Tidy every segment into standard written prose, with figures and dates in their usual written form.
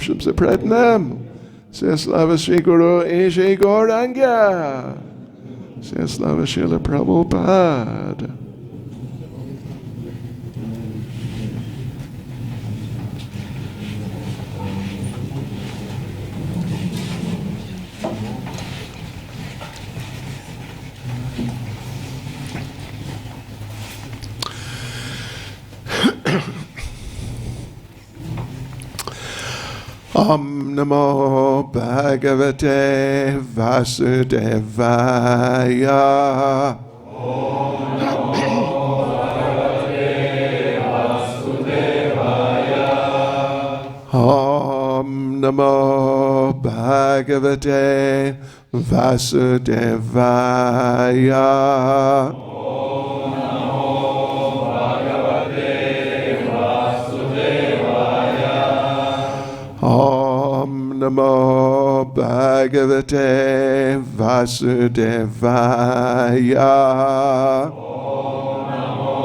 Shubhsa Pratnam. Slava Sri Guru Ishe Gauranga. Slava Srila Prabhupada. Om Namo Bhagavate Vasudevaya. Om Namo Bhagavate Vasudevaya. Om Namo Bhagavate Vasudevaya. Om Namo Bhagavate Vasudevaya. Om Namo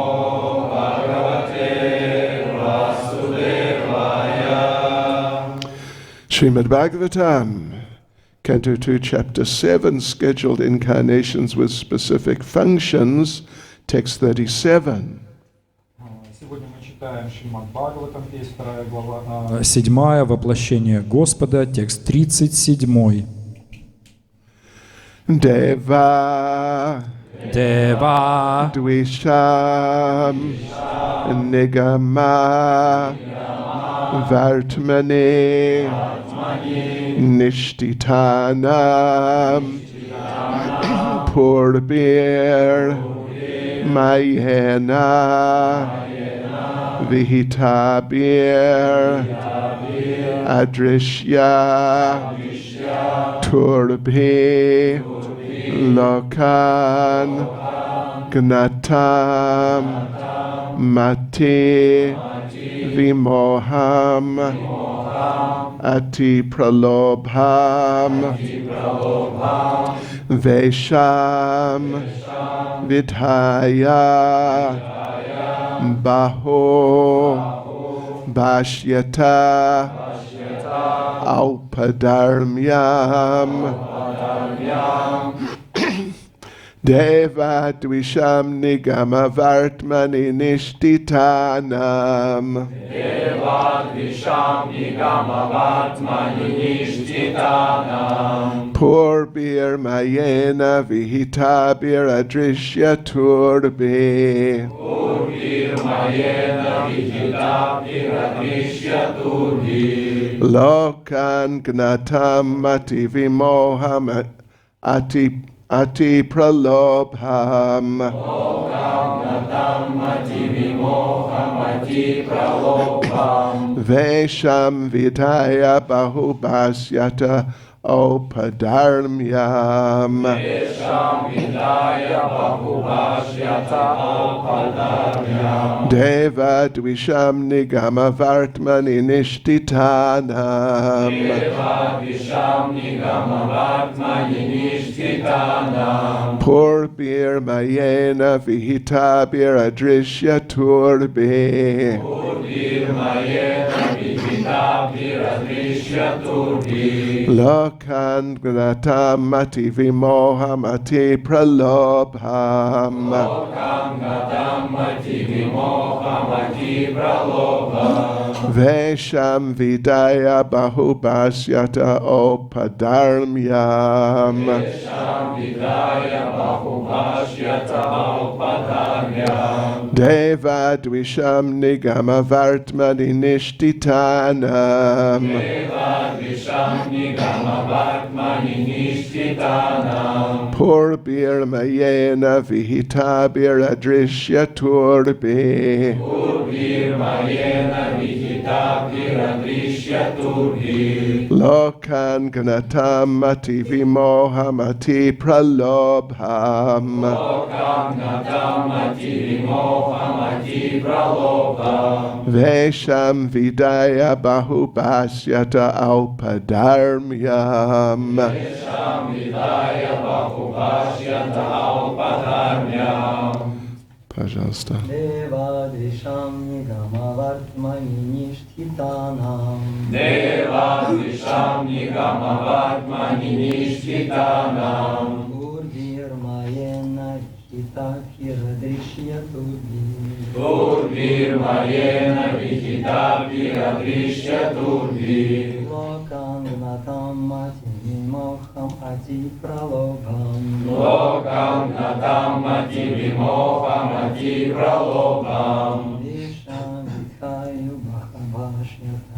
Bhagavate Vasudevaya. Srimad Bhagavatam, Canto 2, Chapter 7, Scheduled Incarnations with Specific Functions, Text 37. Седьмая, воплощение Господа, текст 37. Deva Дева Dvisham Nigama Vartmane Nishtitanam Purbir Mayena Vihitabir Adrishya Turbi Lokan Gnatam Mati Vimoham Ati Pralobham Vesham Vidhaya Baho Bashyata Aupadarmyam Deva Dvisham Nigama Vartmani Nishtitanam Deva Dvisham Nigama Vartmani Nishtitanam Purbir Mayena Vihitabir Adrishya Turbi Purbir Mayena Vihitabir Adrishya Turbi Lokan Gnatam Mati Vimoham Ati Pralobham Lokam Natam Mati Vimoham Ati Pralobham Vesham Vidaya Bahubasyata Aupadarmyam Vesham Vidaya Bahubashyata Aupadarmyam Deva Dvisham Nigama Vartmani Nishtitanam Deva Dvisham Nigama Vartmani Nishtitanam Purbir Mayena Vihitabir Adrishya Turbi Purbir Mayena Vihitabir Adrishya Turbi Lokan Gnatam Mati Vimoham Ati Pralobham Lokam Gatam Mati Vimoham Ati Pralobham Vesham Vidaya Bahubasyata Aupadarmyam Vesham Vidaya Bahubashyata Aupadarmyam Deva Dvisham Nigama Vartmani Nishtitanam Deva Dvisham Nigama Vartmani Nishtitanam Purbir Mayena Vihitabir Adrishya Turbi Purbir Mayena Vihitabir Adrishya Turbi Lokan Gnatam Mati Vimoham Ati Pralobham Lokam Natam Mati Vimoham Ati Pralobham Vesham Vidaya Bahubasyata Aupadarmyam Vesham Vidaya Bahubashyata Aupadarmyam Пожалуйста. Дева Двишам Нигама Вартмани Ништхитанам. Дева Двишам Нигама Вартмани Ништхитанам. Урбир Маена Хита Хирадришья Турби. Урбир Маена Вихита Хирадришья Турби. Локам Натам Мати Вимохам Ати Пралобхам. Локам Натам Мати Вимохам Ати Пралобхам. Дишам Витхаю Бхахабашьята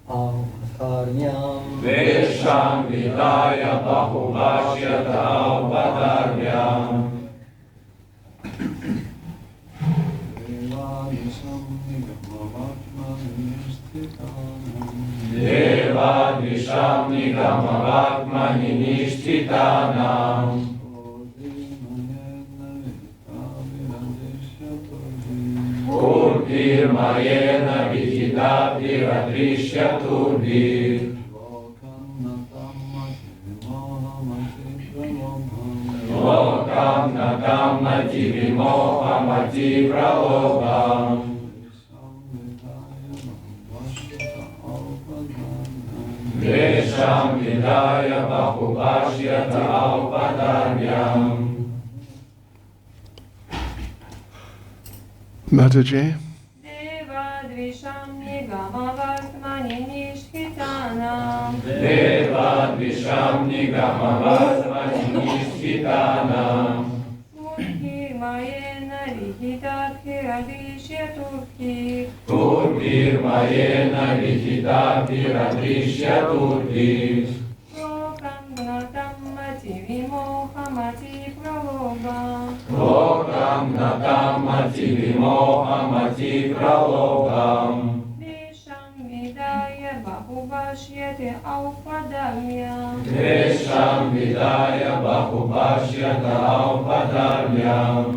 Аупатарням. Вешам Видая Бахубашьята Аупатарням. Дева Двишам Нигама Вартмани Ништхитанам. Урбир Маена Вихита Хирадришья Турби. Локам Натам Мати Вимохам Ати Пралобхам. Вешам Видая Бахубашьята Аупадарьям. Mataji. Deva Dvisham Nigama Vartmani Nishkitanam. Deva Dvisham Nigama Vartmani Nishkitanam. Urhir Mayena Vihita Hiradrishya Turki. Urhir Mayena Vihita Hiradrishya Turki. Lokam Gnatam Mati Vimoham Ati Pralobham. Lokam Natam Mati Vimoham Ati Pralobham. Visham Vidaya Bahubashyate Aupadamyam. Vesham Vidaya Bahubashyata Aupadarmyam.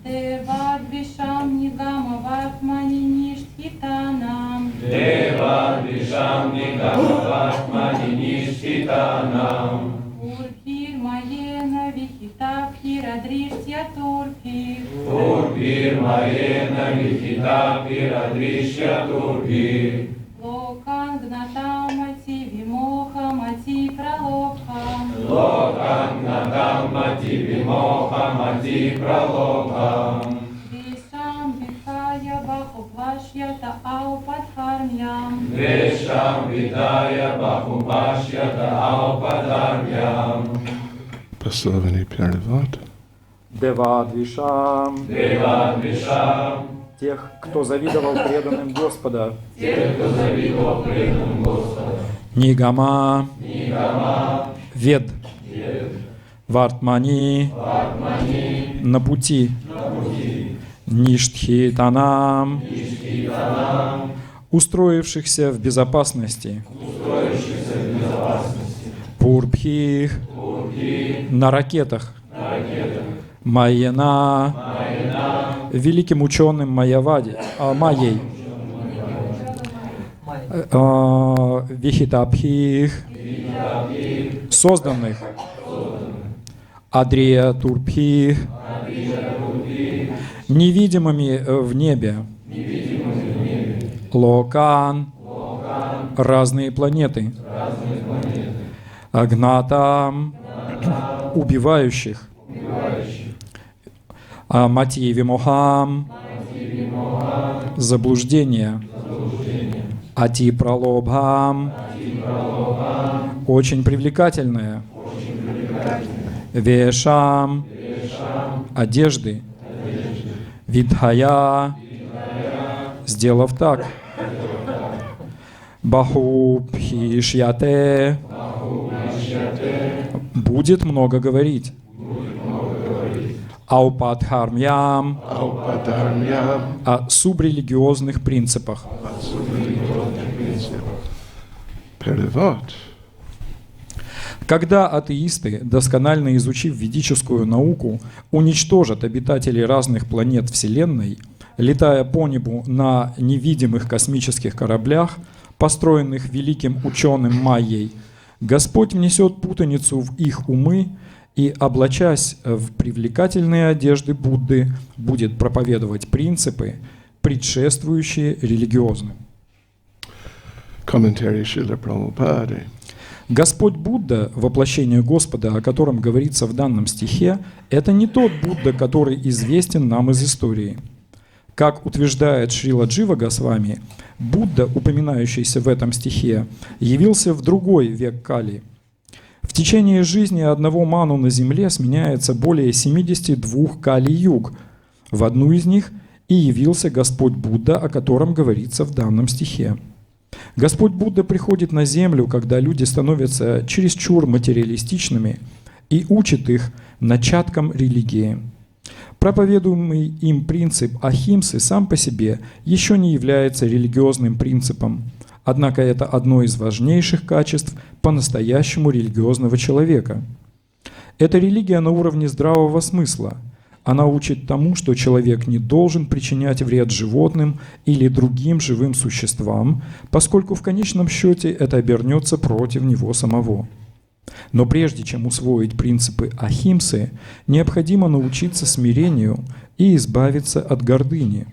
Дева Двишам Нигама Вартмани Ништхитанам. Deva Dvisham Nigama Vартмани Ништхитанам. Урхир Маена Вихита Хирадриштья Турки. Урбир Маена Вихита Хирадришья Турби. Локан Гнатамати Вимоха Мати Пралобхам. Локам Натам Мати Вимохам Ати Пралобхам. Вишам Вихая Бахуплашьята Аупадхармьям. Вешам Видая Бахубашьята Аупадармьям. Пословный перевод. Дева Двишам, Дева Двишам. тех, кто завидовал преданным Господа. Тех, кто завидовал преданным Господа. Нигама, Нигама. Вед, Вартмани, Вартмани. на пути, Пути. Ништхитанам, Ништхитанам. устроившихся в безопасности. Устроившихся в безопасности. Пурбхих, Урхи. на ракетах. На ракетах. Майена, Майна. великим ученым Майявади, Майей. Вихитабхих, Видабхи. созданных. Адрия Турбхих, Адриятурби. невидимыми в небе. Невидимыми в небе. Локан, Локан. разные планеты. Разные планеты. Агнатам, убивающих. Убивающих. Мати Вимохам, Вимохам. заблуждение. Заблуждение. Ати Пралобхам, Пралобхам. очень привлекательное. Очень привлекательно. Вешам, Вешам. одежды. Одежды. Видхая, Видая. сделав так. Бахубхишьяте, Бахубашьяте. будет много говорить. Будет много говорить. Аупадхармьям, Aupadarmyam. о субрелигиозных принципах. Перевод. Когда атеисты, досконально изучив ведическую науку, уничтожат обитателей разных планет Вселенной, летая по небу на невидимых космических кораблях, построенных великим ученым Майей, Господь внесет путаницу в их умы и, облачась в привлекательные одежды Будды, будет проповедовать принципы, предшествующие религиозным. Commentary Srila Prabhupada. Господь Будда, воплощение Господа, о котором говорится в данном стихе, это не тот Будда, который известен нам из истории. Как утверждает Шрила Джива Госвами, Будда, упоминающийся в этом стихе, явился в другой век Кали. В течение жизни одного ману на земле сменяется более 72 Кали-юг. В одну из них и явился Господь Будда, о котором говорится в данном стихе. Господь Будда приходит на землю, когда люди становятся чересчур материалистичными, и учит их начаткам религии. Проповедуемый им принцип ахимсы сам по себе еще не является религиозным принципом, однако это одно из важнейших качеств по-настоящему религиозного человека. Это религия на уровне здравого смысла. Она учит тому, что человек не должен причинять вред животным или другим живым существам, поскольку в конечном счете это обернется против него самого. Но прежде чем усвоить принципы ахимсы, необходимо научиться смирению и избавиться от гордыни.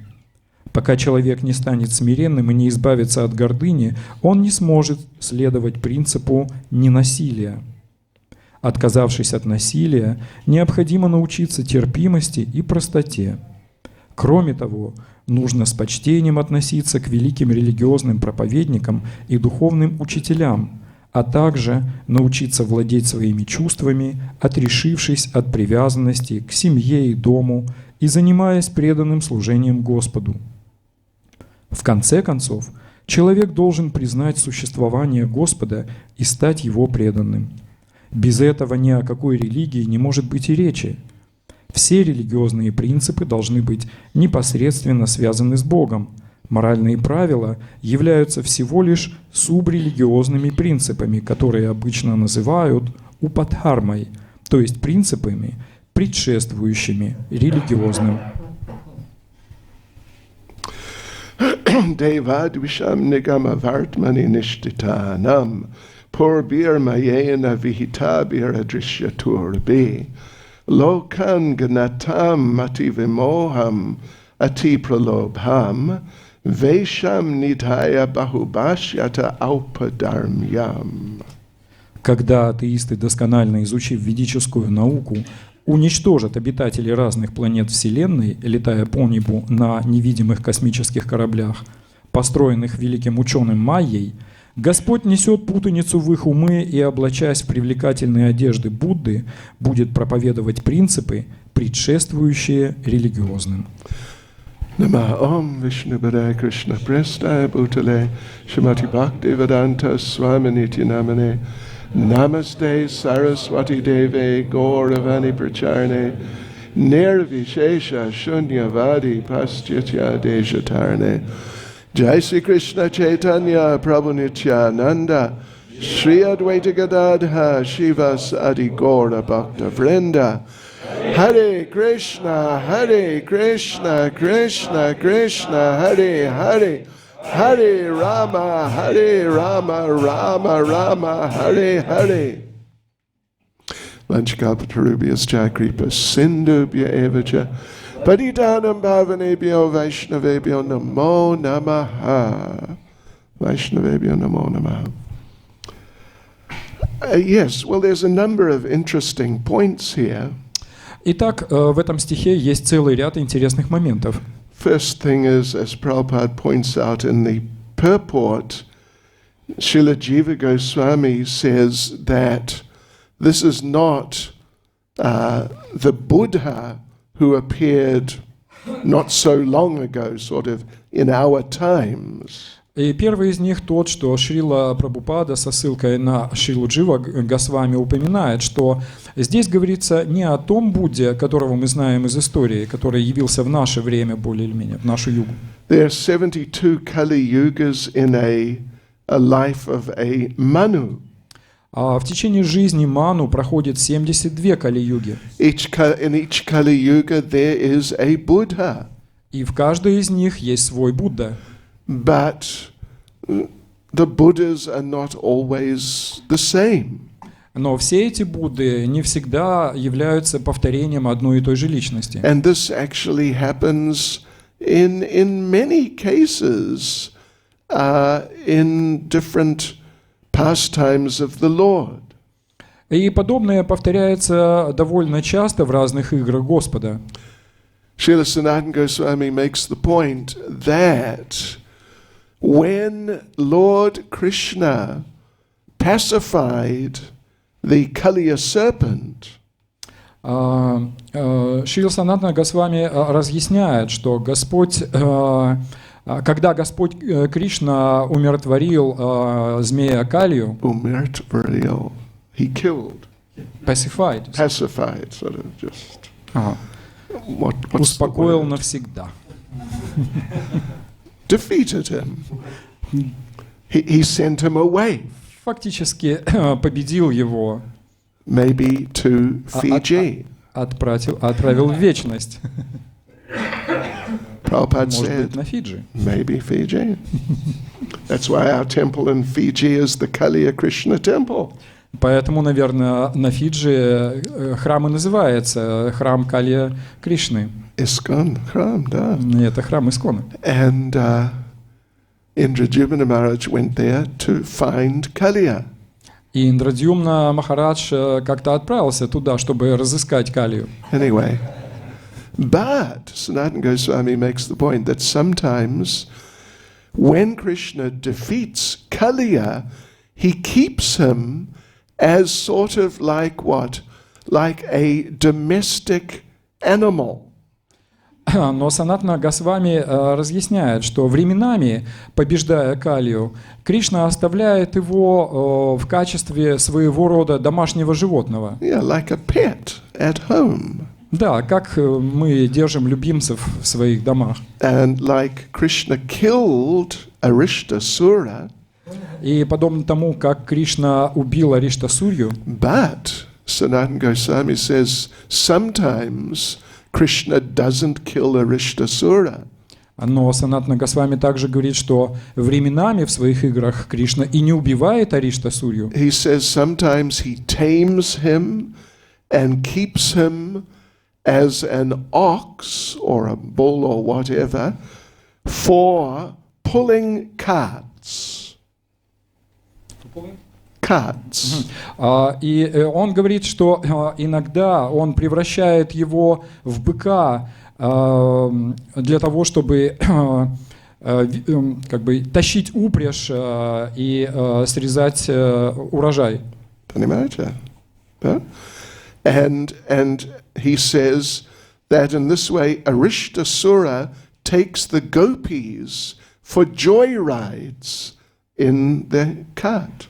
Пока человек не станет смиренным и не избавится от гордыни, он не сможет следовать принципу ненасилия. Отказавшись от насилия, необходимо научиться терпимости и простоте. Кроме того, нужно с почтением относиться к великим религиозным проповедникам и духовным учителям, а также научиться владеть своими чувствами, отрешившись от привязанности к семье и дому и занимаясь преданным служением Господу. В конце концов, человек должен признать существование Господа и стать Его преданным. Без этого ни о какой религии не может быть и речи. Все религиозные принципы должны быть непосредственно связаны с Богом. Моральные правила являются всего лишь субрелигиозными принципами, которые обычно называют упадхармой, то есть принципами, предшествующими религиозным. Devadvisham nigama vartmani nishthitanam purbir mayena vihitabir adrishyaturbi lokan gnatam mati vimoham ati pralobham vesham nidhaya bahubashyata aupadarmyam. Когда атеисты, досконально изучив ведическую науку, уничтожат обитателей разных планет Вселенной, летая по небу на невидимых космических кораблях, построенных великим ученым Майей, Господь несет путаницу в их умы и, облачаясь в привлекательные одежды Будды, будет проповедовать принципы, предшествующие религиозным. Nama Om Vishnu Padaya Krishna Prestaya Bhutale Shrimati Bhakti Vedanta Swami Niti Namane Namaste Saraswati Deve Gauravani Pracharne Nirvishesha Shunyavadi Paschitya Deshatarne Jai Sri Krishna Chaitanya Prabhu Nityananda Shri Advaita Gadadha Shivas Adi Gaura Bhakta Vrinda Hare Krishna, Krishna Krishna, Hare Hare, Hare Rama, Rama Rama, Hare Hare. Vanchakapatarubhyas Chakripa Sindhubhya Evacha Paditanam Bhavanebhyo Vaishnavebhyo Namo Namaha. Vaishnavebhyo Namo Namaha. Yes, well, there's a number of interesting points here. Итак, в этом стихе есть целый ряд интересных моментов. First thing is, as Prabhupada points out in the purport, Srila Jiva Goswami says that this is not the Buddha who appeared not so long ago, sort of in our times. И первый из них тот, что Шрила Прабхупада со ссылкой на Шрилу Джива Госвами упоминает, что здесь говорится не о том Будде, которого мы знаем из истории, который явился в наше время более или менее, в нашу югу. There are 72 Kali Yugas in a life of a Manu. А в течение жизни Ману проходит 72 Кали-юги. In each Kali Yuga there is a Buddha. И в каждой из них есть свой Будда. But the Buddhas are not always the same. Но все эти Будды не всегда являются повторением одной и той же личности. And this actually happens in many cases in different pastimes of the Lord. И подобное повторяется довольно часто в разных играх Господа. Srila Sanatana Goswami makes the point that when Lord Krishna pacified the Kaliya serpent, Шрила Санатана Госвами разъясняет, что Господь, когда Господь Кришна умиротворил змея Калию, he killed, pacified, sort of just. What's the успокоил word? навсегда. Defeated him. He sent him away, Фактически победил его, maybe to Fiji. отправил в вечность. Prabhupada Может said, быть, на Фиджи. maybe Fiji. That's why our temple in Fiji is the Kaliya Krishna temple. Поэтому, наверное, на Фиджи храм и называется храм Калия Кришны. ISKCON Khram, да. И это храм Искона. And Indradyumna Maharaj went there to find Kaliya. И Индрадьюмна Махарадж как-то отправился туда, чтобы разыскать Калию. Anyway, but Sanatana Goswami makes the point that sometimes when Krishna defeats Kaliya, he keeps him as sort of like what? Like a domestic animal. Но Санатана Госвами разъясняет, что временами, побеждая Калию, Кришна оставляет его в качестве своего рода домашнего животного. Yeah, like a pet at home. Да, как мы держим любимцев в своих домах. And like Krishna killed Arishtasura, И подобно тому, как Кришна убил Ариштасурью, but Sanatana Goswami says sometimes Krishna doesn't kill Arishtasura. но Санатана Госвами также говорит, что временами в своих играх Кришна и не убивает Ариштасурью. He says sometimes he tames him and keeps him as an ox or a bull or whatever for pulling carts. Carts. И он говорит, что иногда он превращает его в быка для того, чтобы как бы тащить упряжь и срезать урожай. Понимаете? Да? And he says that in this way Arishtasura takes the gopis for joyrides in the cart.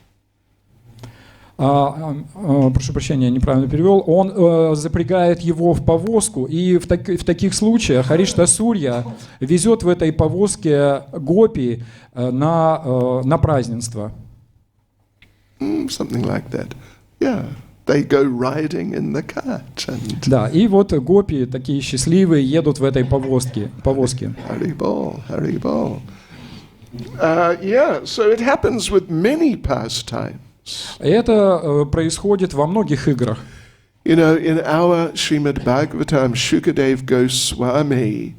Прошу прощения, неправильно перевел. Он запрягает его в повозку, и в таких случаях Ариштасурья везет в этой повозке гопи на празднество. Something like that. Yeah. They go riding in the cart. And Да, и вот гопи такие счастливые едут в этой повозке. Haribol, Haribol. Yeah, so it happens with many pastimes. Это происходит во многих играх. You know, in our Srimad Bhagavatam, Shukadev Goswami,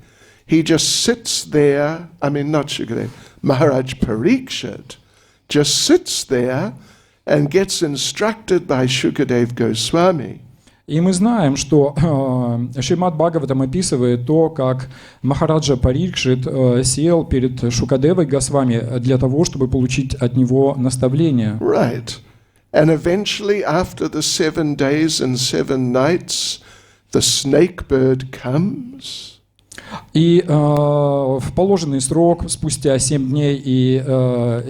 he just sits there, not Shukadev, Maharaj Parikshit just sits there and gets instructed by Shukadev Goswami. И мы знаем, что Шримад Бхагаватам описывает то, как Махараджа Парикшит сел перед Шукадевой Госвами для того, чтобы получить от него наставление. Right. And eventually, after the 7 days and 7 nights, the snake bird comes. И в положенный срок, спустя 7 дней и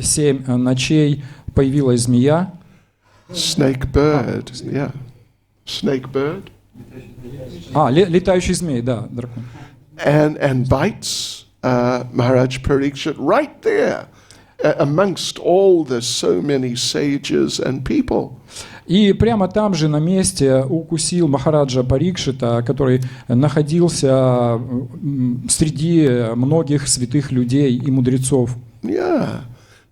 7 ночей, появилась змея. Snake bird, yeah. Snake bird. Летающий змей, да, дракон. And bites Maharaj Parikshit right there amongst all the so many sages and people. И прямо там же на месте укусил Махараджа Парикшита, который находился среди многих святых людей и мудрецов. Yeah,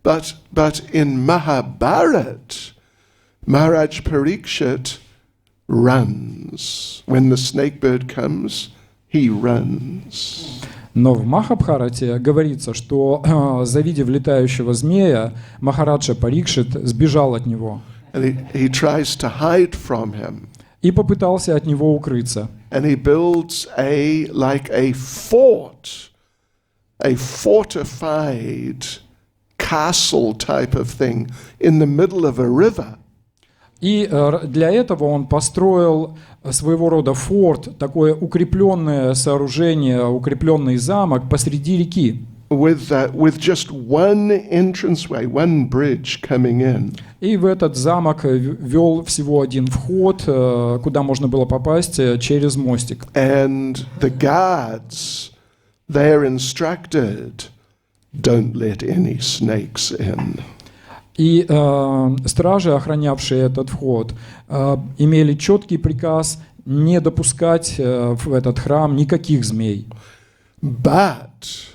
but in Mahabharat, Maharaj Parikshit runs. When the snake bird comes, he runs. Но в Махабхарате говорится, что завидев летающего змея, Махараджа Парикшит сбежал от него And he tries to hide from him. и попытался от него укрыться. And he builds like a fort, a fortified castle type of thing in the middle of a river. И для этого он построил своего рода форт, такое укрепленное сооружение, укрепленный замок посреди реки. With just one entranceway, one bridge coming in. И в этот замок вел всего один вход, куда можно было попасть через мостик. And the guards, they're instructed, don't let any snakes in. И стражи, охранявшие этот вход, имели четкий приказ не допускать в этот храм никаких змей. But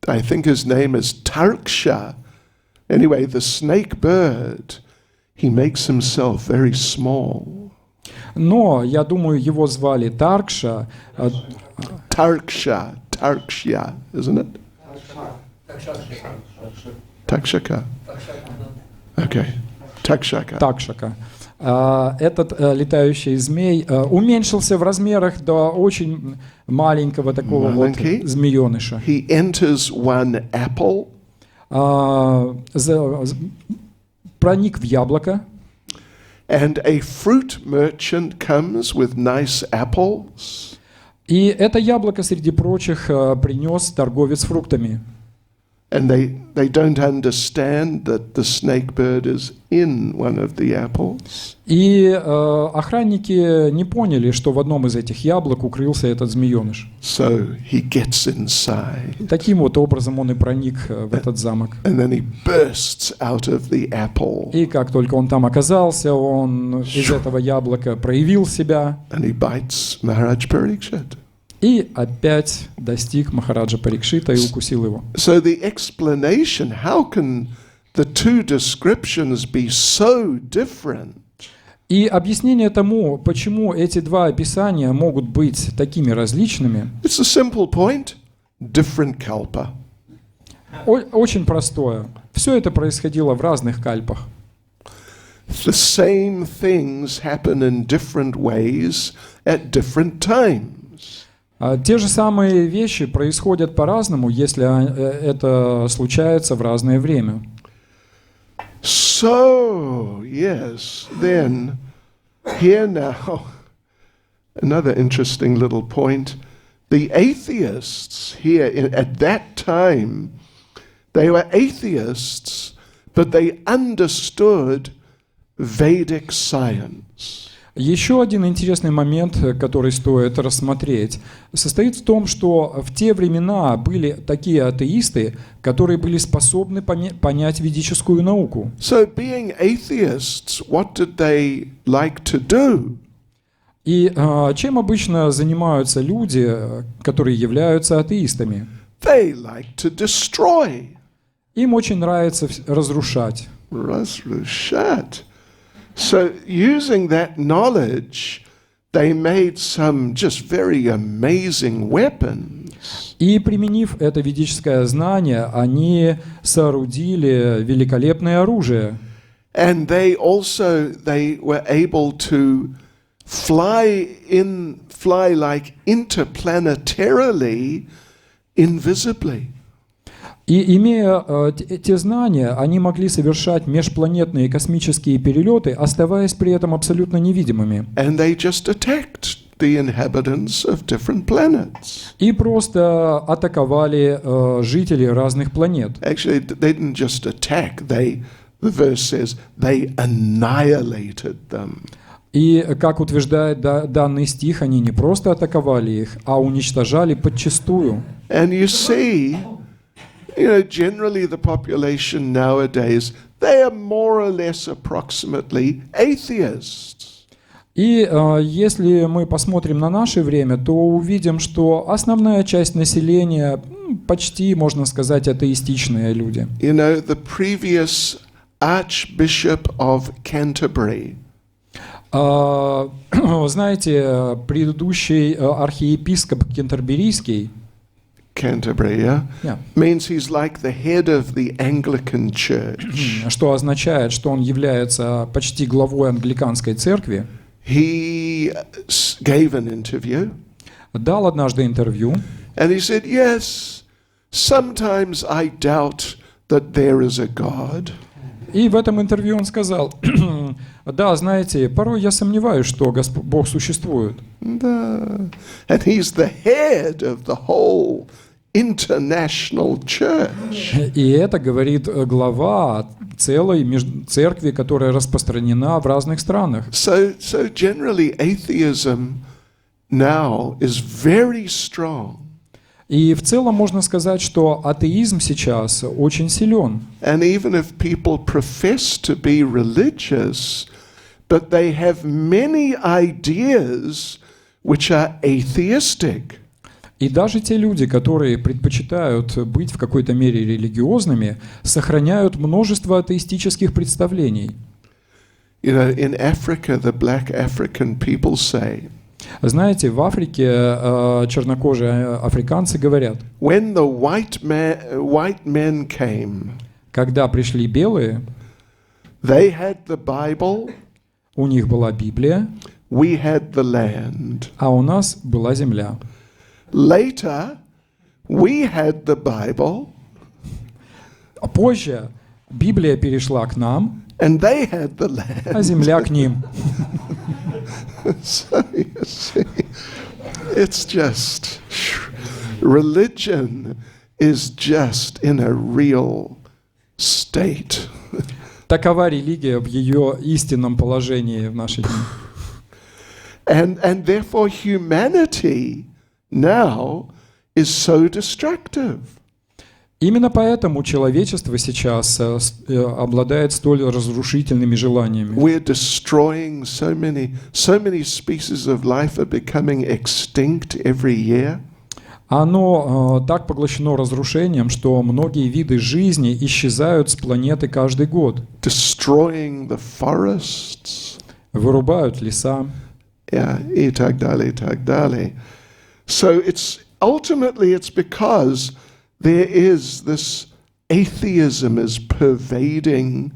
I think his name is Tarksha. Anyway, the snake bird, he makes himself very small. Но, я думаю, его звали Таркша. Tarksha, isn't it? Takshaka. Okay. Takshaka. Такшака. Этот летающий змей уменьшился в размерах до очень маленького такого Маленький. вот змееныша. He enters one apple. Проник в яблоко, And a fruit merchant comes with nice apples. и это яблоко, среди прочих, принес торговец фруктами. And they don't understand that the snake bird is in one of the apples. И охранники не поняли, что в одном из этих яблок укрылся этот змееныш. So he gets inside. Таким вот образом он и проник в этот замок. And then he bursts out of the apple. И как только он там оказался, он из этого яблока проявил себя And he bites Maharaj Parikshit. и опять достиг Махараджа Парикшита и укусил его. So the explanation, how can the two descriptions be so different? И объяснение тому, почему эти два описания могут быть такими различными, It's a simple point. Different kalpa. очень простое. Все это происходило в разных кальпах. The same things happen in different ways at different times. Те же самые вещи происходят по-разному, если это случается в разное время. So, yes, then, here now, another interesting little point. The atheists here at that time, they were atheists, but they understood Vedic science. Еще один интересный момент, который стоит рассмотреть, состоит в том, что в те времена были такие атеисты, которые были способны понять ведическую науку. So being atheists, what did they like to do? И чем обычно занимаются люди, которые являются атеистами? They like to destroy. Им очень нравится разрушать. Разрушать. So using that knowledge, they made some just very amazing weapons. И применив это ведическое знание, они соорудили великолепное оружие. And they were able to fly like interplanetarily, invisibly. И имея те знания, они могли совершать межпланетные космические перелеты, оставаясь при этом абсолютно невидимыми. And they just attacked the inhabitants of different planets. И просто атаковали жителей разных планет. Actually, they didn't just attack, the verse says, they annihilated them. И, как утверждает данный стих, они не просто атаковали их, а уничтожали подчистую. And you see, generally the population nowadays, they are more or less approximately atheists. И если мы посмотрим на наше время, то увидим, что основная часть населения почти, можно сказать, атеистичные люди. The previous Archbishop of Canterbury. Знаете, предыдущий архиепископ Кентерберийский, Canterbury, yeah? Yeah. Means he's like the head of the Anglican Church. что означает, что он является почти главой англиканской церкви, He gave an interview дал однажды интервью, and he said, yes, sometimes I doubt that there is a God. и в этом интервью он сказал, да, знаете, порой я сомневаюсь, что Бог существует. And he's the head of the whole international church. И это говорит глава целой церкви, которая распространена в разных странах. So generally atheism now is very strong. И в целом можно сказать, что атеизм сейчас очень силен. And even if people profess to be religious, but they have many ideas which are atheistic. И даже те люди, которые предпочитают быть в какой-то мере религиозными, сохраняют множество атеистических представлений. You know, in Africa, the black African people say, Знаете, в Африке чернокожие африканцы говорят, when the white men came, когда пришли белые, they had the Bible, у них была Библия, we had the land. а у нас была земля. Later, we had the Bible, А позже Библия перешла к нам, and they had the land. а земля к ним. So you see, it's just, religion is just in a real state. Такова религия в ее истинном положении в наши дни. And therefore humanity now is so destructive. Именно поэтому человечество сейчас обладает столь разрушительными желаниями. We're destroying so many species of life are becoming extinct every year. Оно так поглощено разрушением, что многие виды жизни исчезают с планеты каждый год. Destroying the forests. Вырубают леса. Yeah, и так далее. So it's because there is this atheism is pervading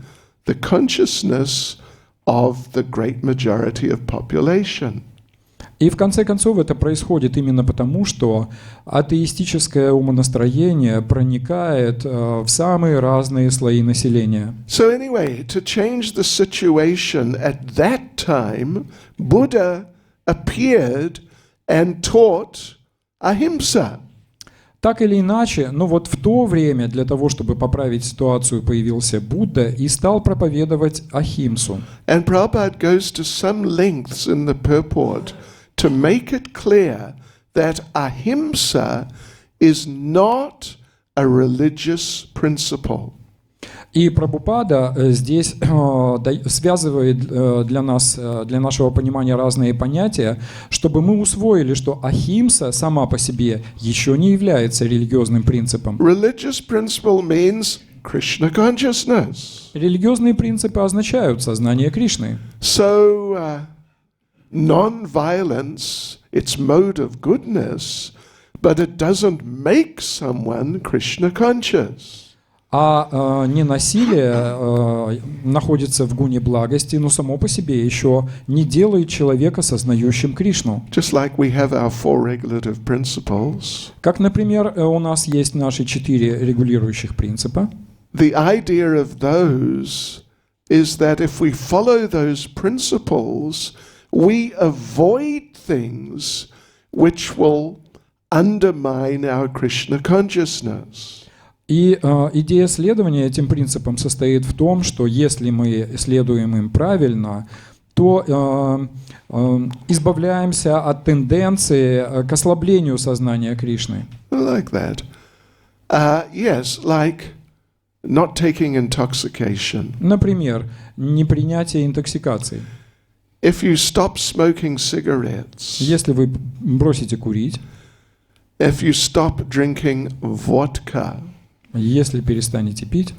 the consciousness of the great majority of population. И в конце концов это происходит именно потому, что атеистическое умонастроение проникает в самые разные слои населения. So anyway, to change the situation at that time, Buddha appeared and taught ahimsa. Так или иначе, но вот в то время для того, чтобы поправить ситуацию, появился Будда и стал проповедовать ахимсу. And Prabhupada goes to some lengths in the purport to make it clear that ahimsa is not a religious principle. И Прабхупада здесь связывает для нас, для нашего понимания разные понятия, чтобы мы усвоили, что ахимса сама по себе еще не является религиозным принципом. Religious principle means Krishna consciousness. Религиозные принципы означают сознание Кришны. So non-violence, it's mode of goodness, but it doesn't make someone Krishna conscious. А ненасилие находится в гуне благости, но само по себе еще не делает человека сознающим Кришну. Just like we have our 4 regulative principles. Как, например, у нас есть наши 4 регулирующих принципа. The idea of those is that if we follow those principles, we avoid things which will undermine our Krishna consciousness. И идея следования этим принципам состоит в том, что если мы следуем им правильно, то избавляемся от тенденции к ослаблению сознания Кришны. Like that. Yes, like not taking intoxication. Например, непринятие интоксикации. If you stop smoking cigarettes, Если вы бросите курить, if you stop drinking vodka, если перестанете пить,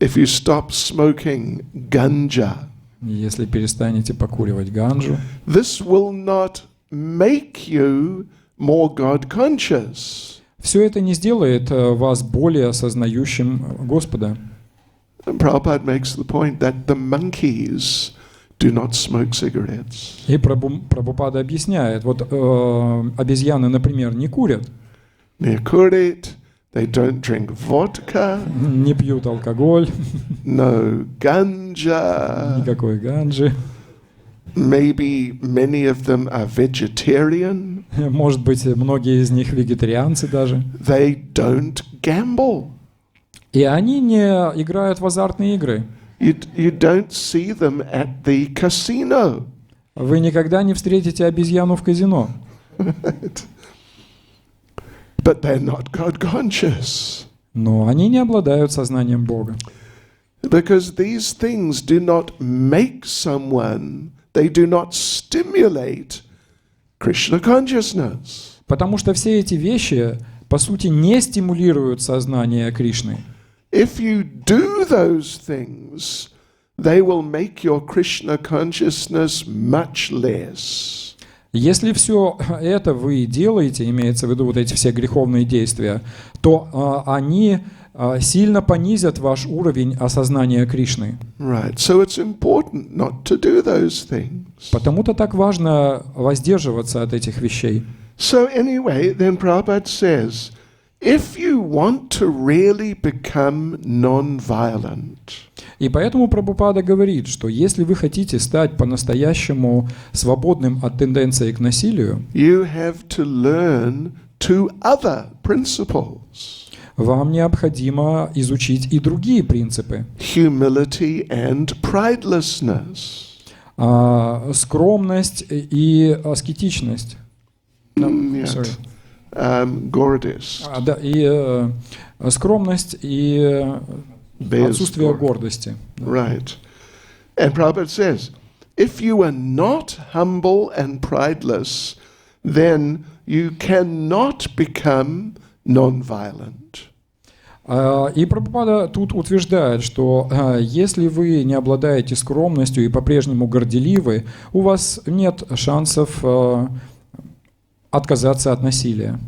if you stop smoking ganja, Если перестанете покуривать ганджу, this will not make you more God conscious. все это не сделает вас более осознающим Господа. And Prabhupada makes the point that the monkeys do not smoke cigarettes. И Прабхупада объясняет, вот обезьяны, например, не курят, They kurit, they don't drink vodka, не пьют алкоголь, no ganja. никакой ганджи. Maybe many of them are vegetarian. Может быть, многие из них вегетарианцы даже. They don't gamble. И они не играют в азартные игры. You don't see them at the casino. Вы никогда не встретите обезьяну в казино. But they're not God conscious. Но они не обладают сознанием Бога. Because these things do not make someone, they do not stimulate Krishna consciousness. Потому что все эти вещи, по сути, не стимулируют сознание Кришны. If you do those things, they will make your Krishna consciousness much less. Если все это вы делаете, имеется в виду вот эти все греховные действия, то они сильно понизят ваш уровень осознания Кришны. Right. So it's important not to do those things. Потому-то так важно воздерживаться от этих вещей. So anyway, then Prabhupada says, if you want to really become non-violent, И поэтому Прабхупада говорит, что если вы хотите стать по-настоящему свободным от тенденции к насилию, you have to learn two other principles, вам необходимо изучить и другие принципы. humility and pridelessness. Скромность и аскетичность. Нет. Гордость. Да, и скромность и отсутствие Безгордость. гордости. Right. And Prabhupada says, if you are not humble and prideless, then you cannot become non-violent. И Прабхупада тут утверждает, что если вы не обладаете скромностью и по-прежнему горделивы, у вас нет шансов отказаться от насилия.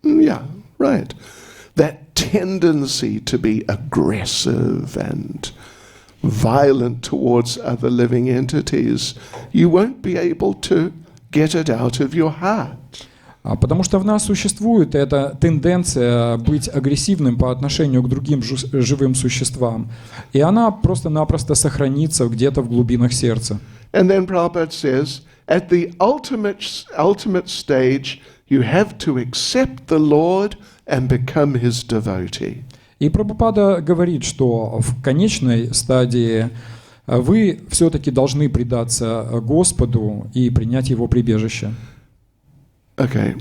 Yeah, right. That tendency to be aggressive and violent towards other living entities, you won't be able to get it out of your heart. Потому что в нас существует эта тенденция быть агрессивным по отношению к другим живым существам. И она просто-напросто сохранится где-то в глубинах сердца. And then Prabhupada says, at the ultimate stage, you have to accept the Lord and become His devotee. И Прабхупада говорит, что в конечной стадии вы все-таки должны предаться Господу и принять Его прибежище. Okay,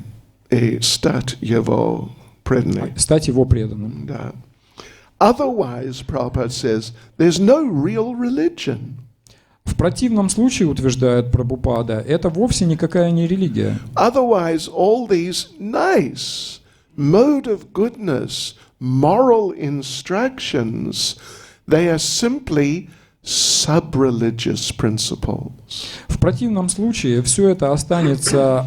стать Его преданным. Стать Его преданным. Да. Otherwise, Prabhupada says, there's no real religion. В противном случае, утверждает Прабхупада, это вовсе никакая не религия. Otherwise, all these nice mode of goodness, moral instructions, they are simply sub-religious principles. В противном случае все это останется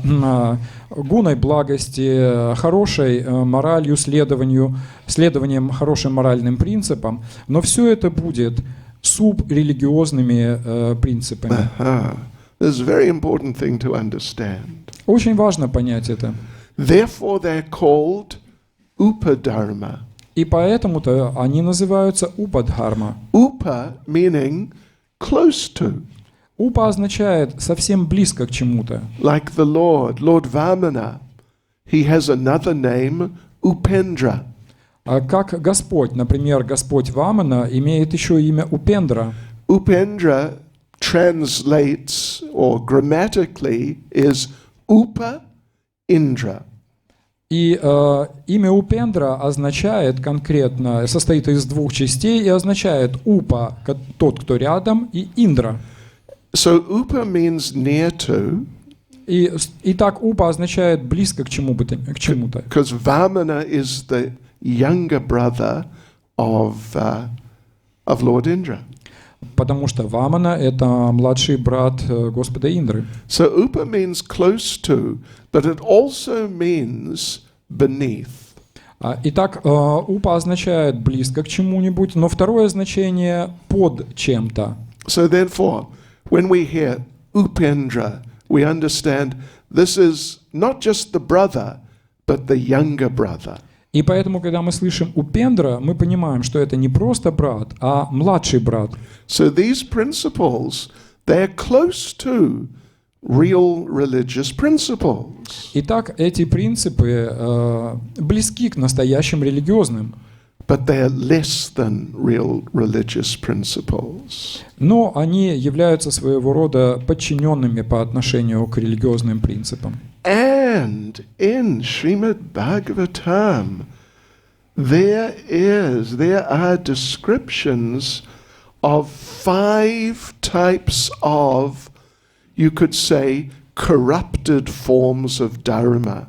гуной благости, хорошей моралью, следованием хорошим моральным принципам, но все это будет субрелигиозными принципами. This is a very important thing to understand. Очень важно понять это. Therefore, they're called upadharma. И поэтому-то они называются упадхарма. Upa meaning close to. Упа означает совсем близко к чему-то. Like the Lord Vamana, he has another name, Upendra. Как Господь, например, Господь Вамана имеет еще имя Упендра. Upendra translates, or grammatically, is Upa Indra. И имя Упендра означает конкретно, состоит из двух частей и означает Упа, тот, кто рядом, и Индра. So Upa means near to. И так Упа означает близко к чему-то. Because Vamana is the younger brother of of Lord Indra. Потому что Вамана — это младший брат Господа Индры. So upa means close to, but it also means beneath. Итак, упа означает близко к чему-нибудь, но второе значение — под чем-то. So therefore, when we hear Upendra, we understand this is not just the brother, but the younger brother. И поэтому, когда мы слышим Упендра, мы понимаем, что это не просто брат, а младший брат. So these principles, they're close to real religious principles, Итак, эти принципы близки к настоящим религиозным, but they're less than real religious principles. но они являются своего рода подчиненными по отношению к религиозным принципам. And in Srimad Bhagavatam, there are descriptions of 5 types of, you could say, corrupted forms of dharma.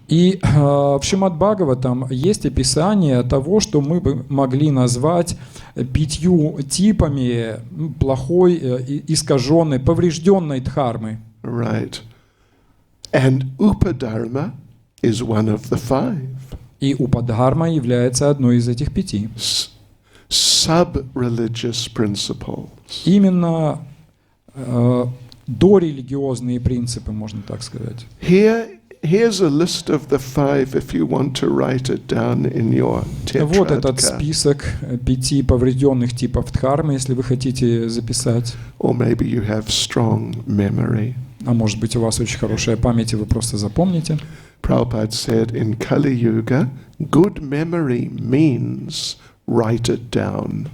И в Шримад Бхагаватам есть описание того, что мы бы могли назвать 5 типами плохой, искаженной, поврежденной дхармы. Right. And Upadharma is one of the 5. И упадхарма является одной из этих 5. Sub-religious principles. Именно дорелигиозные принципы, можно так сказать. Here's a list of the 5 if you want to write it down in your Вот этот tetradka. список 5 поврежденных типов дхармы, если вы хотите записать. Or maybe you have strong memory. А может быть, у вас очень хорошая память, и вы просто запомните. Prabhupada said in Kali Yuga, good memory means write it down.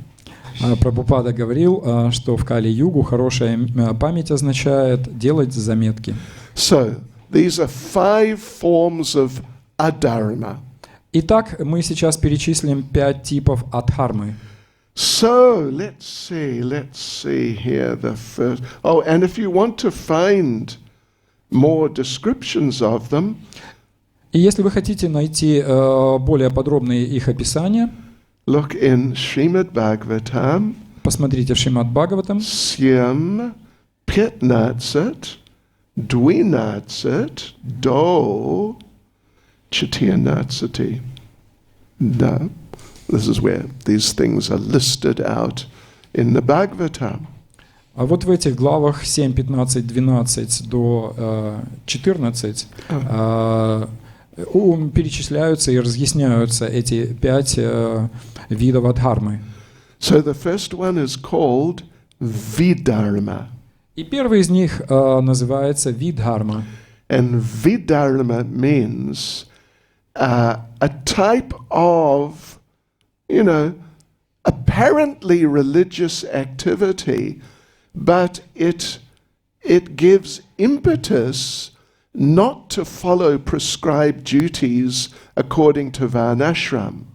Прабхупада говорил, что в Кали-югу хорошая память означает делать заметки. So, these are 5 forms of adharma. Итак, мы сейчас перечислим 5 типов адхармы. So, let's see here the first. Oh, and if you want to find more descriptions of them, И если вы хотите найти более подробные их описания, look in Srimad Bhagavatam, посмотрите в Шримад Бхагаватам, Syam, Pitnatsat, Dwinatsat, Do, Chityannatsati. No, this is where these things are listed out in the Bhagavatam. А вот в этих главах 7, 15, 12 до 14 перечисляются и разъясняются эти 5 видов адхармы. So the first one is called Vidharma. И первый из них называется видхарма. And Vidharma means a type of, apparently religious activity, but it gives impetus not to follow prescribed duties according to Varnashram.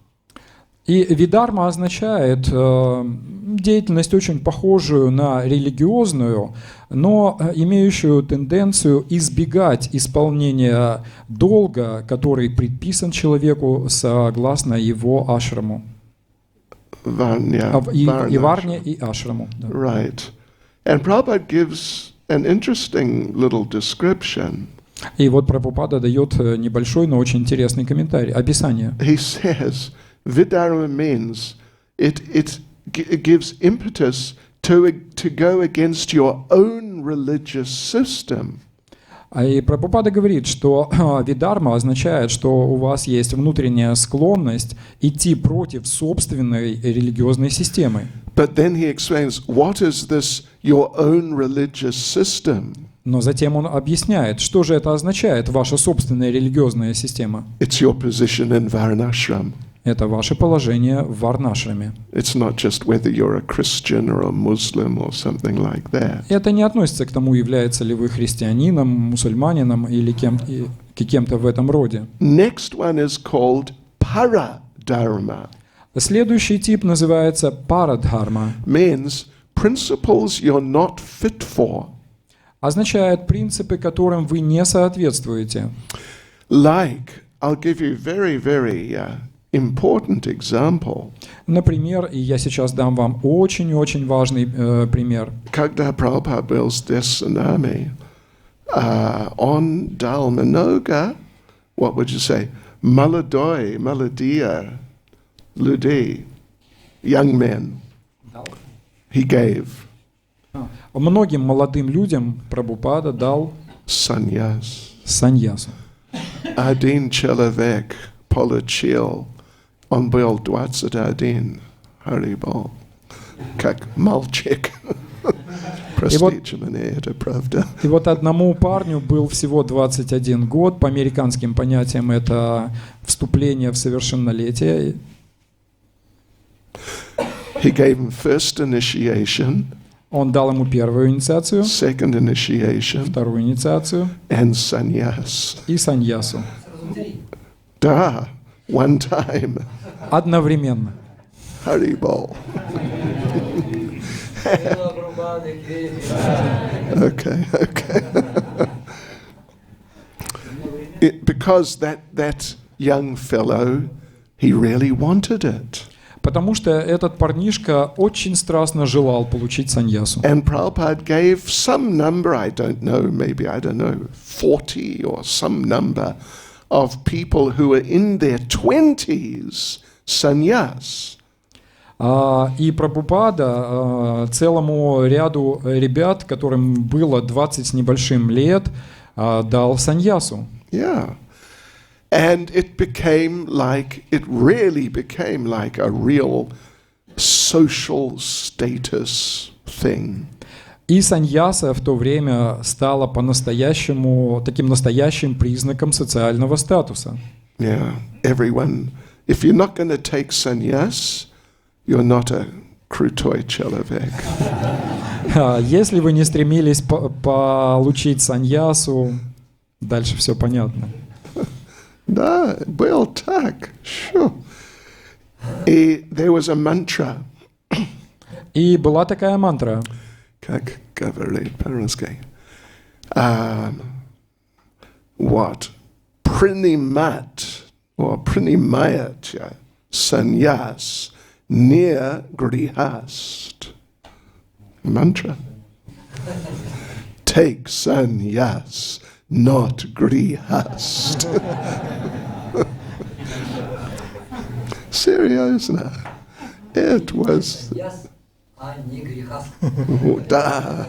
И видарма означает деятельность очень похожую на религиозную, но имеющую тенденцию избегать исполнения долга, который предписан человеку согласно его ашраму. И варне, и ашраму. Да. Right. And Prabhupada gives an interesting little description. И вот Прабхупада дает небольшой, но очень интересный комментарий, описание. He says, Vidharma means it gives impetus to go against your own religious system. И Прабхупада говорит, что видарма означает, что у вас есть внутренняя склонность идти против собственной религиозной системы. But then he explains, what is this your own religious system? Но затем он объясняет, что же это означает, ваша собственная религиозная система. It's your position in Varnashram. Это ваше положение в варнашраме. It's not just whether you're a Christian or a Muslim or something like that. Это не относится к тому, является ли вы христианином, мусульманином или кем-то в этом роде. Next one is called Paradharma. Следующий тип называется парадхарма. Means principles you're not fit for. Означает принципы, которым вы не соответствуете. Like, I'll give you very, very important example. Например, и я сейчас дам вам очень-очень важный пример. Когда Prabhupada был здесь с нами, он дал много, what would you say, молодые людей, young men, he gave Многим молодым людям Прабхупада дал sannyas. саньясу. Один человек получил, он был 21, Харибол, как мальчик. Простите меня, это правда. И вот одному парню был всего 21 год, по американским понятиям это вступление в совершеннолетие. He gave him first initiation, Он дал ему первую инициацию, second initiation, вторую инициацию and sannyas. и саньясу. Da, one time. Одновременно. Haribol. Okay. Because that young fellow, he really wanted it. Потому что этот парнишка очень страстно желал получить саньясу. And Prabhupada gave some number, I don't know, 40 or some number of people who were in their 20s, sannyas. И Прабхупада целому ряду ребят, которым было 20 с небольшим лет, дал саньясу. Yeah. And it really became like a real social status thing. И саньяса в то время стала по-настоящему таким настоящим признаком социального статуса. Yeah, everyone. If you're not going to take sannyas, you're not a крутой человек. Если вы не стремились получить саньясу, дальше все понятно. Да, был так. Sure. И there was a mantra. И была такая мантра. Как говорит по-русски? What? Принимать or принимает саньяс не грехаст. Mantra. Take sannyas, not grihast. Seriously, it was. Yes, не грехаст. Да.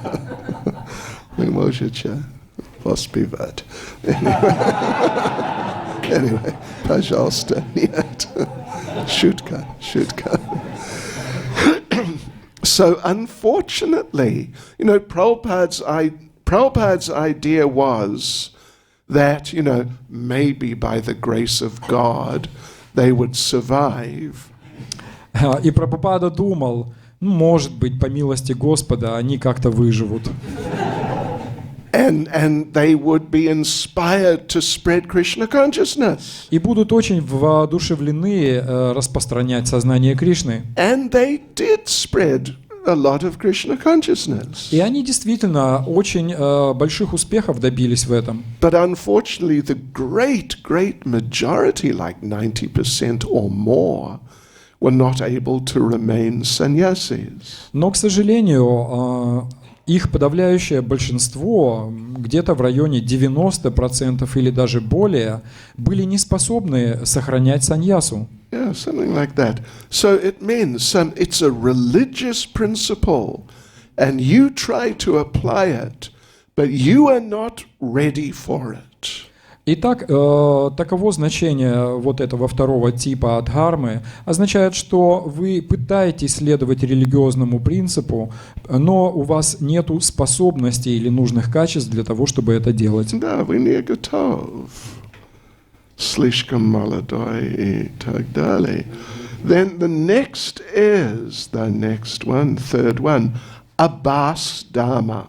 Вы можете воспевать. Anyway, пожалуйста, нет. Шутка. So unfortunately, Prabhupada's idea was that, maybe by the grace of God, they would survive. И Прабхупада думал, может быть, по милости Господа, они как-то выживут. And they would be inspired to spread Krishna consciousness. И будут очень воодушевлены распространять сознание Кришны. And they did spread a lot of Krishna consciousness. И они действительно очень больших успехов добились в этом. But unfortunately, the great majority, like 90% or more, were not able to remain sannyasis. Но, к сожалению, их подавляющее большинство, где-то в районе 90% или даже более, были не способны сохранять саньясу. Yeah, something like that. So it means it's a religious principle, and you try to apply it, but you are not ready for it. Итак, таково значение вот этого второго типа дхармы, означает, что вы пытаетесь следовать религиозному принципу, но у вас нету способностей или нужных качеств для того, чтобы это делать. Да, вы не готов. Слишком молодой и так далее. Then the next one, third one, abhas dharma.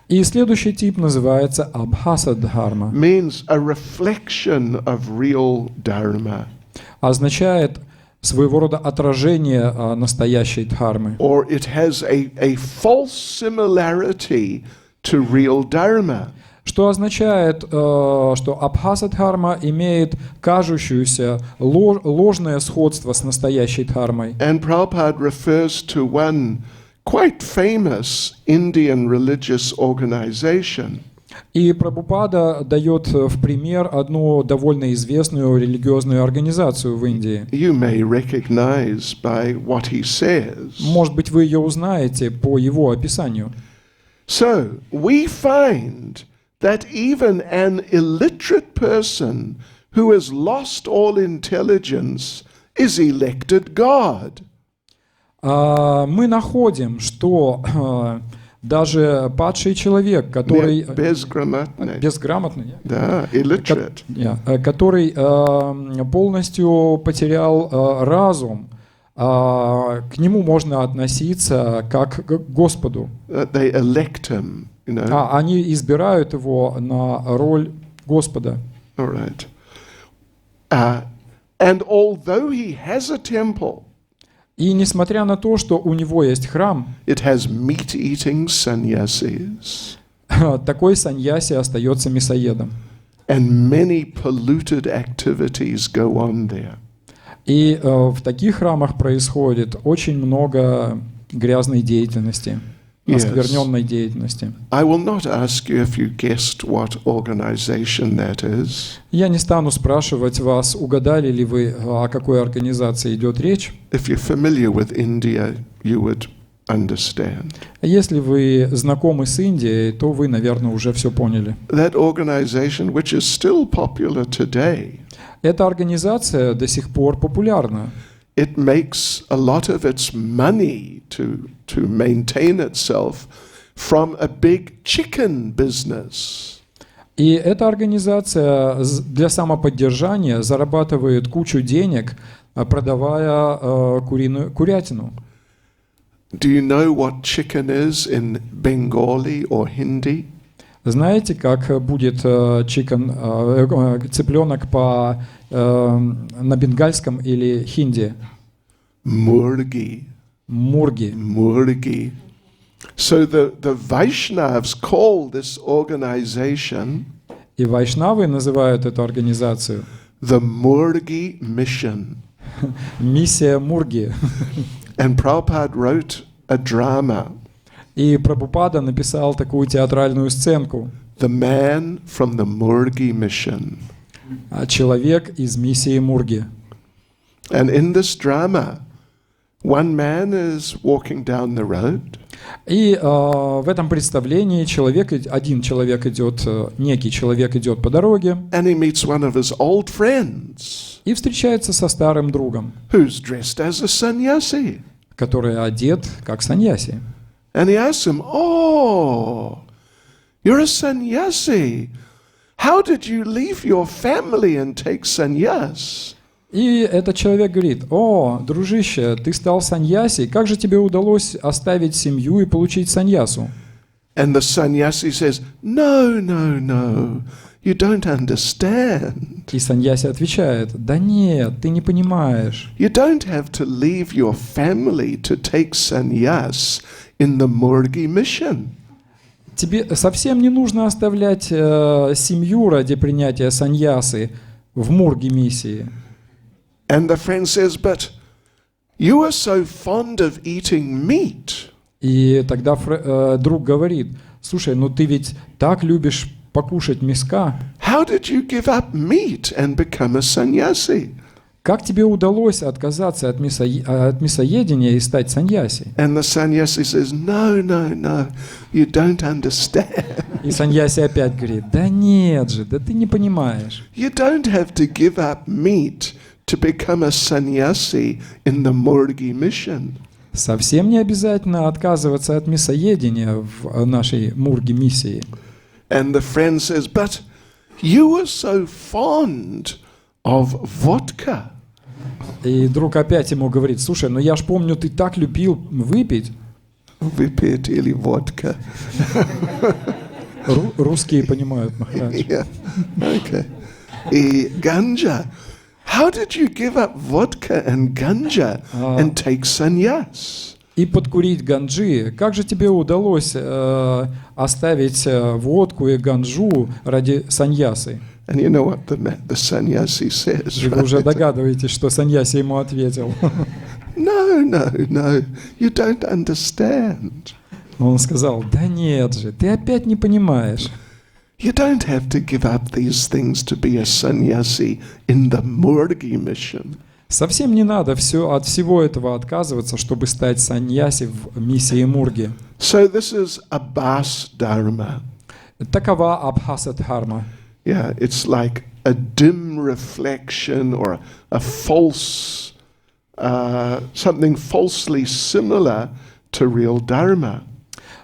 И следующий тип называется абхаса дхарма. Means a reflection of real dharma. Означает своего рода отражение настоящей дхармы. Or it has a false similarity to real dharma. Что означает, что абхаса-дхарма имеет кажущееся ложное сходство с настоящей дхармой. And Prabhupada refers to one quite famous Indian religious organization. И Прабхупада дает в пример одну довольно известную религиозную организацию в Индии. You may recognize by what he says. Может быть, вы ее узнаете по его описанию. So, we find that even an illiterate person who has lost all intelligence is elected God. Мы находим, что даже падший человек, который Безграмотный. безграмотный, Да, illiterate. который полностью потерял разум, к нему можно относиться как к Господу. They elect him, you know. Они избирают его на роль Господа. All right. And although he has a temple, И несмотря на то, что у него есть храм, it has meat-eating sannyasis такой саньяси остается мясоедом. and many polluted activities go on there. И в таких храмах происходит очень много грязной деятельности, оскверненной деятельности. I will not ask you if you guessed what organization that is. Я не стану спрашивать вас, угадали ли вы, о какой организации идет речь. If you're familiar with India, you would understand. Если вы знакомы с Индией, то вы, наверное, уже все поняли. That organization, which is still popular today, Эта организация до сих пор популярна. it makes a lot of its money to maintain itself from a big chicken business. И эта организация для самоподдержания зарабатывает кучу денег, продавая курятину. Do you know what chicken is in Bengali or Hindi? Знаете, как будет цыпленок на бенгальском или хинди? Murgi. Мурги. Murgi. So the Vaishnavas call this organization И вайшнавы называют эту организацию the Murgi Mission. «Миссия Мурги». And Prabhupada wrote a drama, И Прабхупада написал такую театральную сценку. The Man from the Murgi Mission. Человек из миссии Мурги. And in this drama, one man is walking down the road. И в этом представлении один человек идет, некий человек идет по дороге And he meets one of his old friends и встречается со старым другом, who's dressed as a sannyasi. который одет как саньяси. And he asks him, Oh, you're a sannyasi. How did you leave your family and take sannyas? И этот человек говорит: «О, дружище, ты стал саньяси, как же тебе удалось оставить семью и получить саньясу?» And the sannyasi says, No, you don't understand. И саньяси отвечает: «Да нет, ты не понимаешь. You don't have to leave your family to take sannyas in the Murgi mission. Тебе совсем не нужно оставлять семью ради принятия саньясы в Мурги миссии». And the friend says, But you are so fond of eating meat. И тогда друг говорит: «Слушай, ну ты ведь так любишь покушать мяска. How did you give up meat and become a sannyasi? Как тебе удалось отказаться от мясоедения и стать саньяси?» And the sannyasi says, No, you don't understand. И саньяси опять говорит: «Да нет же, да ты не понимаешь. You don't have to give up meat to become a sannyasi in the Murgi mission. Совсем не обязательно отказываться от мясоедения в нашей Мурги миссии». And the friend says, But you were so fond of vodka. И друг опять ему говорит: «Слушай, ну я ж помню, ты так любил выпить». Выпить или водка? Русские понимают, Махарадж. Yeah. Okay. И ganja. How did you give up vodka and ganja and take sannyas? и подкурить ганджи. Как же тебе удалось оставить водку и ганджу ради саньясы? And you know what the sannyasi says, И вы уже right? догадываетесь, что саньяси ему ответил. No, you don't understand. Он сказал: да нет же, ты опять не понимаешь. You don't have to give up these things to be a sannyasi in the Murgi mission. Совсем не надо от всего этого отказываться, чтобы стать саньяси в миссии Мурги. So this is Abhas Dharma. Такова абхаса-дхарма. Yeah, it's like a dim reflection or a false, something falsely similar to real Dharma.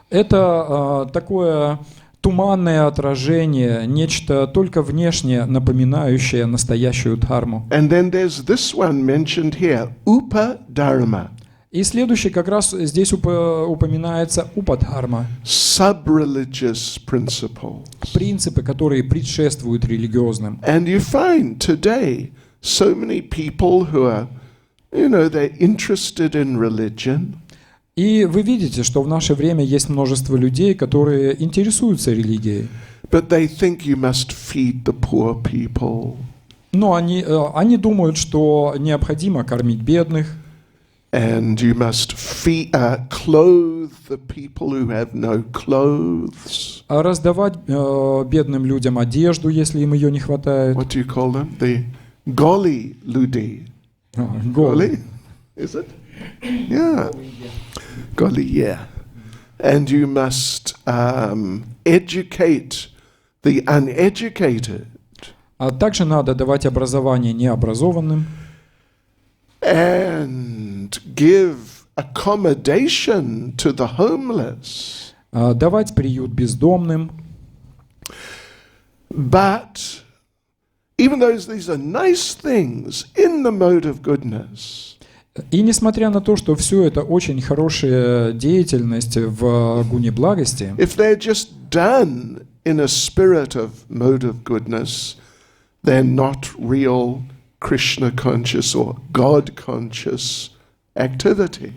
Это такое туманное отражение, нечто только внешне напоминающее настоящую дхарму. And then there's this one mentioned here, Upadharma, И следующий как раз здесь упоминается упадхарма. sub-religious principles. Принципы, которые предшествуют религиозным. And you find today so many people who are, they're interested in religion, И вы видите, что в наше время есть множество людей, которые интересуются религией. but they think you must feed the poor people. Но они думают, что необходимо кормить бедных, And you must clothe the people who have no clothes. раздавать бедным людям одежду, если им ее не хватает. What do you call them? The goli ludi. Goli? Is it? Yeah. Goli, yeah. And you must educate the uneducated. А также надо давать образование необразованным. And give accommodation to the homeless. Давать приют бездомным. But even though these are nice things in the mode of goodness, И несмотря на то, что все это очень хорошая деятельность в гуне благости, if they're just done in a spirit of mode of goodness, they're not real Krishna conscious or God conscious activity.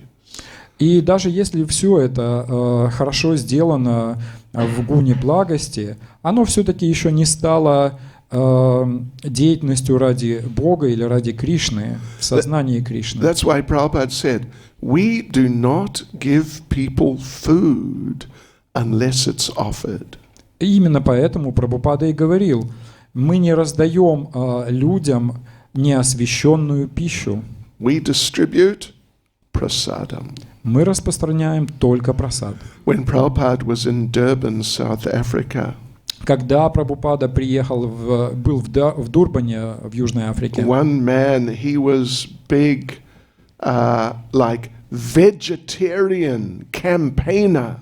и даже если все это хорошо сделано в гуне благости, оно все-таки еще не стало деятельностью ради Бога или ради Кришны, в сознании Кришны. That's why Prabhupada said, we do not give people food unless it's offered. И именно поэтому Прабхупада и говорил: мы не раздаем людям неосвященную пищу. We distribute prasadam. Мы распространяем только прасад. When Prabhupada was in Durban, South Africa, Когда Прабхупада был в Дурбане, в Южной Африке, one man, he was big, like vegetarian campaigner.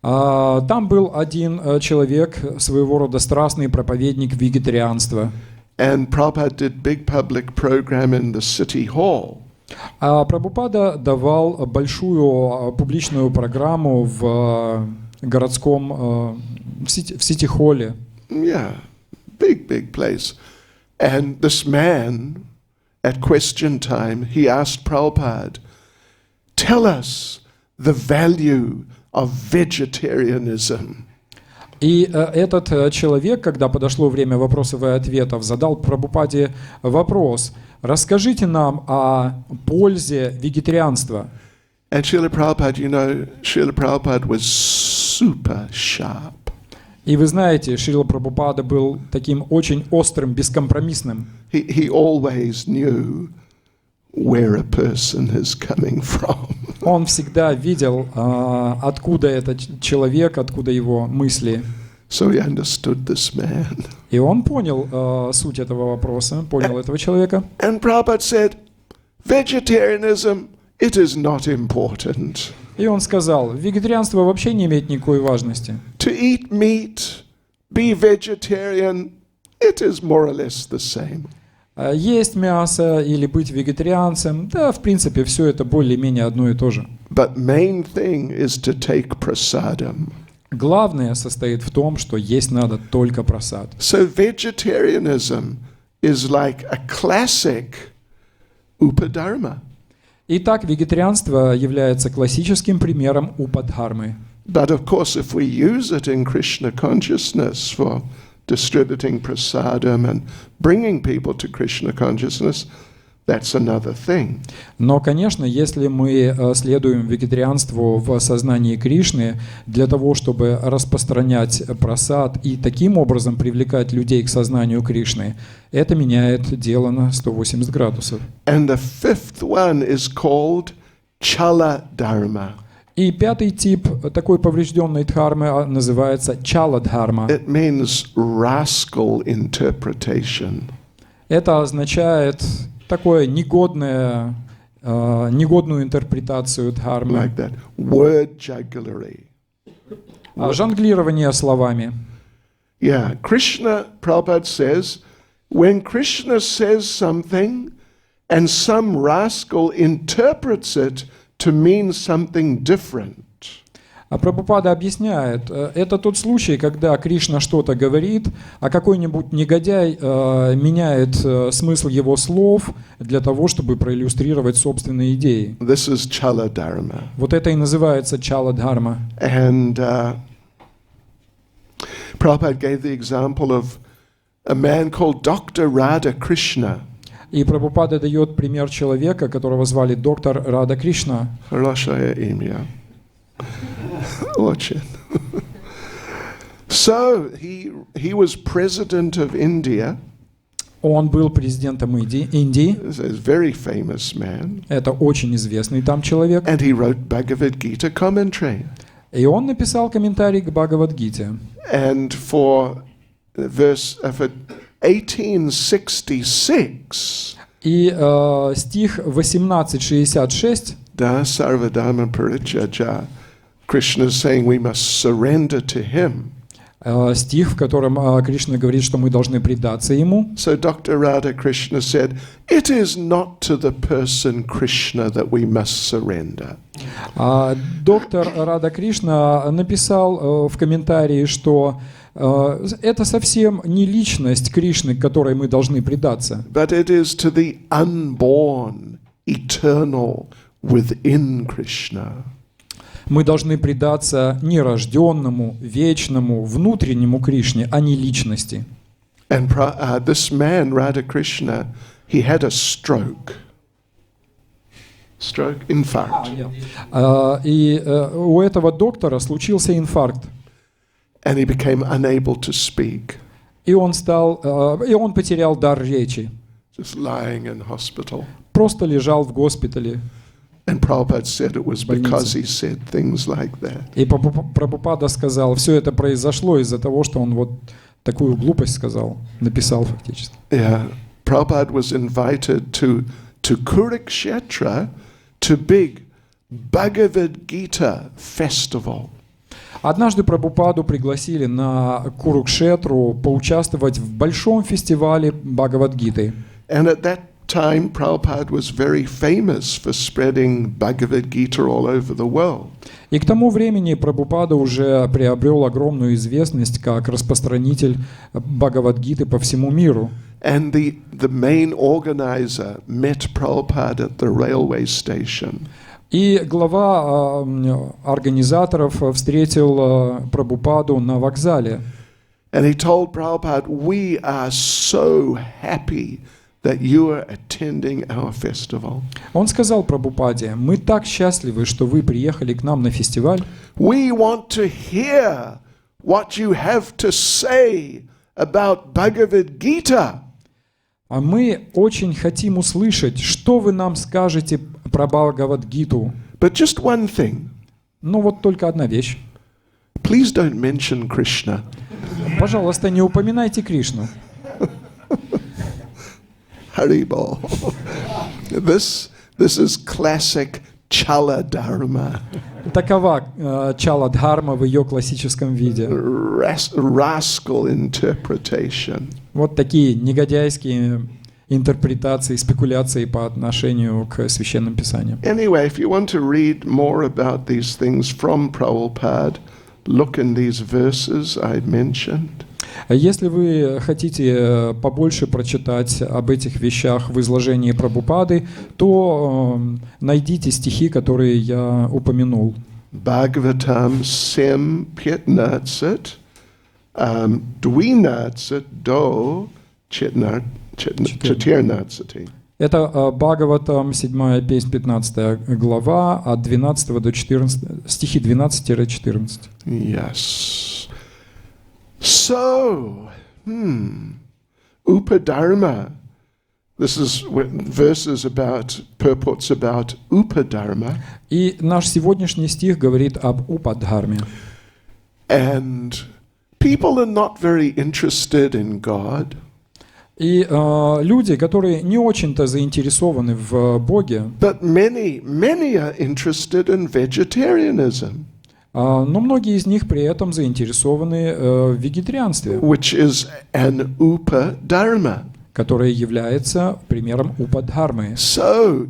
там был один человек, своего рода страстный проповедник вегетарианства. And Prabhupada did big public program in the city hall. А Прабхупада давал большую публичную программу в городском, в сити-холле. Yeah, big place. And this man, at question time, he asked Prabhupada, tell us the value of vegetarianism. И этот человек, когда подошло время вопросов и ответов, задал Прабхупаде вопрос: расскажите нам о пользе вегетарианства. And Srila Prabhupada, Srila Prabhupada was super sharp. И вы знаете, Шрила Прабхупада был таким очень острым, бескомпромиссным. He always knew where a person is coming from. Он всегда видел, откуда этот человек, откуда его мысли. So he understood this man. И он понял суть этого вопроса, понял этого человека. And Prabhupada said, vegetarianism, it is not important. И он сказал: вегетарианство вообще не имеет никакой важности. To eat meat, be vegetarian, it is more or less the same. Есть мясо или быть вегетарианцем, да, в принципе, все это более-менее одно и то же. But main thing is to take prasadam. Главное состоит в том, что есть надо только прасад. So vegetarianism is like a classic upadharma. Итак, вегетарианство является классическим примером упадхармы. But of course, if we use it in Krishna consciousness for distributing prasadam and bringing people to Krishna consciousness, that's another thing. Но, конечно, если мы следуем вегетарианству в сознании Кришны для того, чтобы распространять прасад и таким образом привлекать людей к сознанию Кришны, это меняет дело на 180 градусов. And the fifth one is called chala dharma. И пятый тип такой поврежденной дхармы называется чала-дхарма. It means rascal interpretation. Это означает такое негодную интерпретацию дхармы, Like that. Word jugglery. жонглирование словами. Yeah, Krishna, Prabhupada says, when Krishna says something and some rascal interprets it to mean something different, А Прабхупада объясняет, это тот случай, когда Кришна что-то говорит, а какой-нибудь негодяй меняет смысл его слов для того, чтобы проиллюстрировать собственные идеи. this is chala dharma. Вот это и называется чала-дхарма. And Prabhupada gave the example of a man called Dr. Radha Krishna. И Прабхупада дает пример человека, которого звали доктор Рада Кришна. Хорошее имя. Очень. So he was president of India. Он был президентом Индии. He's a very famous man. Это очень известный там человек. And he wrote Bhagavad Gita commentary. И он написал комментарий к Бхагавад-гите. And for 1866, И стих 1866, Da Sarvadharma Parityajya, Krishna is saying we must surrender to him. стих, в котором Кришна говорит, что мы должны предаться ему. So Dr. Radha Krishna said, it is not to the person Krishna that we must surrender. Доктор Рада Кришна написал в комментарии, что это совсем не личность Кришны, к которой мы должны предаться. But it is to the unborn, eternal, within Krishna. Мы должны предаться нерожденному, вечному, внутреннему Кришне, а не личности. And this man, Radha Krishna, he had a stroke. Stroke, infarct. И у этого доктора случился инфаркт. And he became unable to speak. И он потерял дар речи. Just lying in hospital. Просто лежал в госпитале. And Prabhupada said it was because he said things like that. И Прабхупада сказал, все это произошло из-за того, что он вот такую глупость сказал, написал фактически. Yeah, Prabhupada was invited to Kurukshetra to big Bhagavad Gita festival. Однажды Прабхупаду пригласили на Курукшетру поучаствовать в большом фестивале Бхагавад-гиты. And at that time, Prabhupada was very famous for spreading Bhagavad Gita all over the world. И к тому времени Прабхупада уже приобрел огромную известность как распространитель Бхагавад-гиты по всему миру. And the main organizer met Prabhupada at the railway station. И глава организаторов встретил Прабхупаду на вокзале. And he told Prabhupada, we are so happy that you are attending our festival. Он сказал Прабхупаде, мы так счастливы, что вы приехали к нам на фестиваль. We want to hear what you have to say about Bhagavad Gita. А мы очень хотим услышать, что вы нам скажете про Бхагавад-гиту. But just one thing. Но вот только одна вещь. Please don't mention Krishna. Пожалуйста, не упоминайте Кришну. Haribol. This is classic chala dharma. Такова чала-дхарма в ее классическом виде. Rascal interpretation. Вот такие негодяйские интерпретации, спекуляции по отношению к священным писаниям. Anyway, if you want to read more about these things from Prabhupada, look in these verses I mentioned. Если вы хотите побольше прочитать об этих вещах в изложении Прабхупады, то найдите стихи, которые я упомянул. Bhagavatam sem pyatnatsat dvinatsat do chatirnatsati. Это Бхагаватам, 7 песнь, 15 глава, от 12 до 14, стихи 12-14. Yes. So, Upadharma. This is verses about, purports about Upadharma. И наш сегодняшний стих говорит об Упадхарме. And people are not very interested in God. И люди, которые не очень-то заинтересованы в Боге, But many are interested in vegetarianism, но многие из них при этом заинтересованы в вегетарианстве, which is an upadharma. которое является примером Упадхармы. So,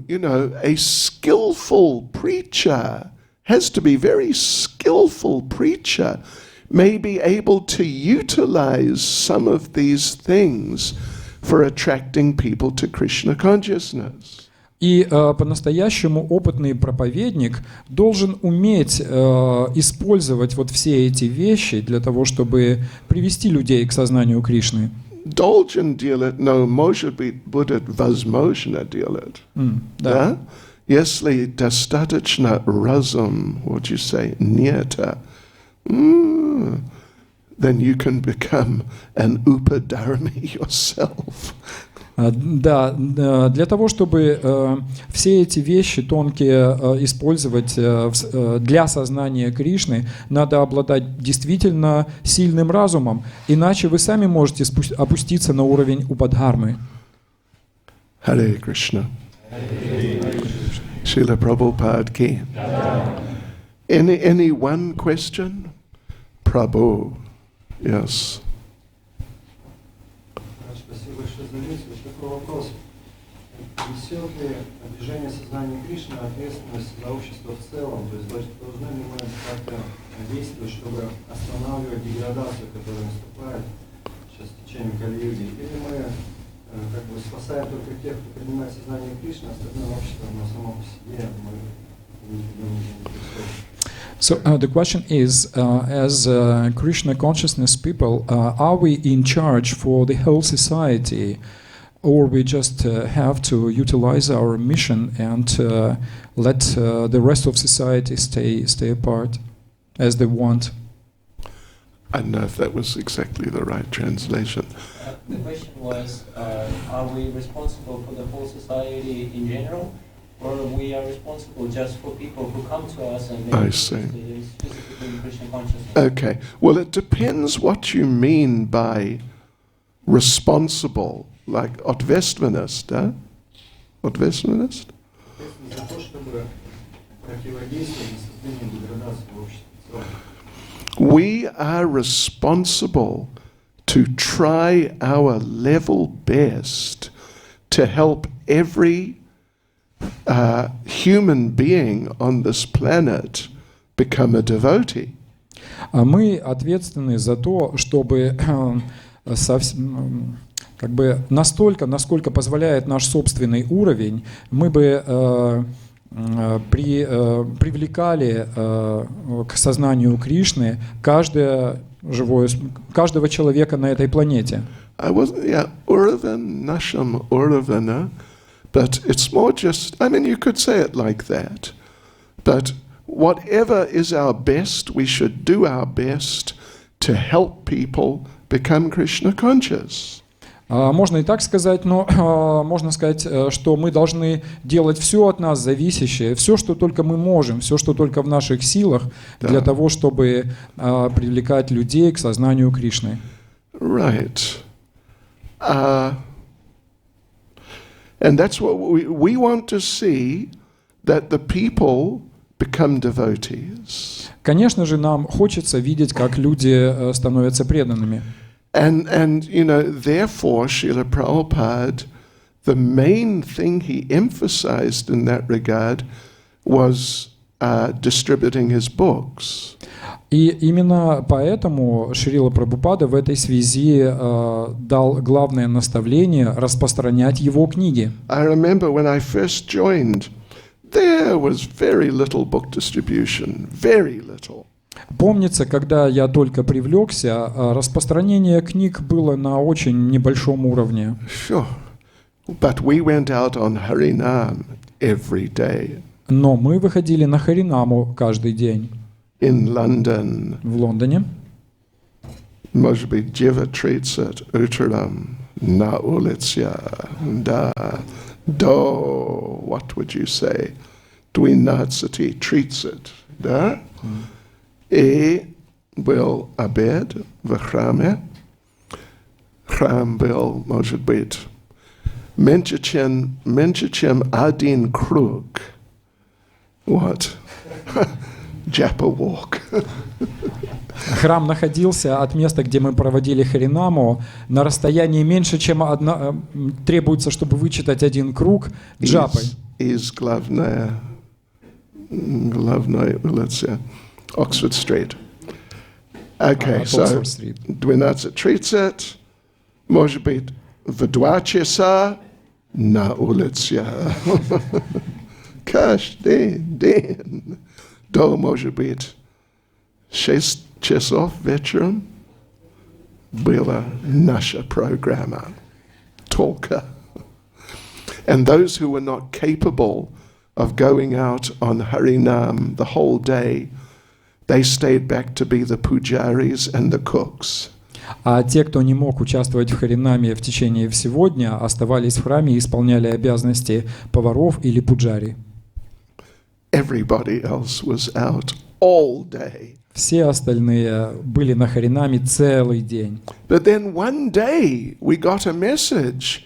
a skillful preacher has to be very skillful preacher, may be able to utilize some of these things for attracting people to Krishna consciousness. И по-настоящему опытный проповедник должен уметь использовать вот все эти вещи для того, чтобы привести людей к сознанию Кришны. Должен делать, но может быть будет возможно делать. Да. Да? Если достаточно разум, what you say, нету, then you can become an upadharmi yourself. Да, для того, чтобы все эти вещи тонкие использовать для сознания Кришны, надо обладать действительно сильным разумом, иначе вы сами можете опуститься на уровень Упадхармы. Hare Krishna. Srila Prabhupada ki. Any one question? Prabhu. Yes. Спасибо большое за лекцию. Такой вопрос. Несет ли движение сознания Кришны ответственность за общество в целом? То есть должны ли мы как-то действовать, чтобы останавливать деградацию, которая наступает сейчас в течение Кали-юги? Или мы как бы спасаем только тех, кто принимает сознание Кришны, остальное общество, но само по себе мы не интересуем? So the question is, as Krishna consciousness people, are we in charge for the whole society, or we just have to utilize our mission and let the rest of society stay apart as they want? I don't know if that was exactly the right translation. The question was, are we responsible for the whole society in general? Or we are responsible just for people who come to us and I see. specifically in Krishna consciousness? Okay. Well, it depends what you mean by responsible, like ответственность, да? Ответственность? За то, чтобы противодействовать созданию деградации в обществе в целом. We are responsible to try our level best to help every human being on this planet become a devotee. Мы ответственны за то, чтобы как бы настолько, насколько позволяет наш собственный уровень, мы бы привлекали к сознанию Кришны каждого человека на этой планете. Уровень нашим уровня, but it's more just, I mean, you could say it like that, but whatever is our best, we should do our best to help people become Krishna conscious. Можно и так сказать, но можно сказать, что мы должны делать все от нас зависящее, все, что только мы можем, все, что только в наших силах, для того, чтобы привлекать людей к сознанию Кришны. Right. And that's what we want to see, that the people become devotees. Конечно же, нам хочется видеть, как люди становятся преданными. And therefore, Srila Prabhupada, the main thing he emphasized in that regard was distributing his books. И именно поэтому Шрила Прабхупада в этой связи дал главное наставление распространять его книги. I remember when I first joined, there was very little book distribution, very little. Помнится, когда я только привлекся, распространение книг было на очень небольшом уровне. Sure. But we went out on Harinam every day. Но мы выходили на Харинаму каждый день. In London, В Лондоне. может быть, Jiva treats it, Uttaram, na ulitsya, da, do, what would you say? Dvinatsati treats it, да? И был обед в храме. Храм был, может быть, меньше, чем один круг. Вот. Japa walk. Храм находился от места, где мы проводили Харинаму, на расстоянии меньше, чем требуется, чтобы вычитать один круг джапы. Из главной улицы, Oxford Street. Okay, От so Oxford Street. 12:30, может быть, в 2 часа на улице. Каждый день. До, может быть, 6 часов вечером была наша программа. Только. And those who were not capable of going out on Harinam the whole day, they stayed back to be the pujaris and the cooks. А те, кто не мог участвовать в Харинаме в течение всего дня, оставались в храме и исполняли обязанности поваров или пуджари. Everybody else was out all day. Все остальные были на Харинаме целый день. But then one day we got a message.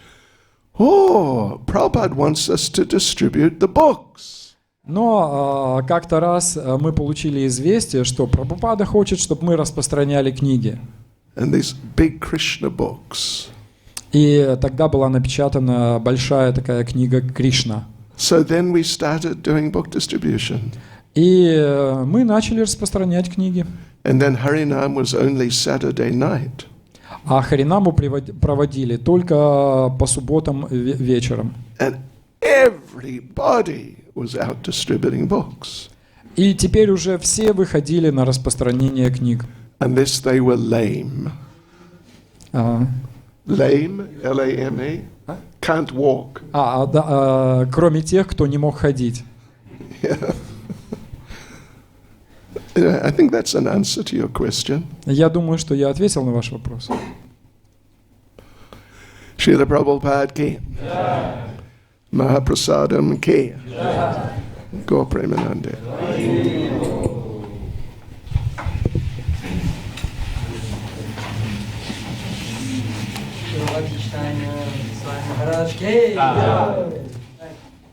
Oh, Prabhupada wants us to distribute the books. Но как-то раз мы получили известие, что Прабхупада хочет, чтобы мы распространяли книги. And these big Krishna books. И тогда была напечатана большая такая книга Кришна. So then we started doing book distribution. И мы начали распространять книги. And then Harinam was only Saturday night. А Харинаму проводили только по субботам вечером. And everybody was out distributing books. И теперь уже все выходили на распространение книг. Unless they were lame. Lame, L-A-M-E, can't walk. Кроме тех, кто не мог ходить. Yeah. I think that's an answer to your question. Я думаю, что я ответил на ваш вопрос. Srila Prabhupada ki. Mahaprasadam ki. Go Premanande. Чайтанья, Свами Махарадж ки.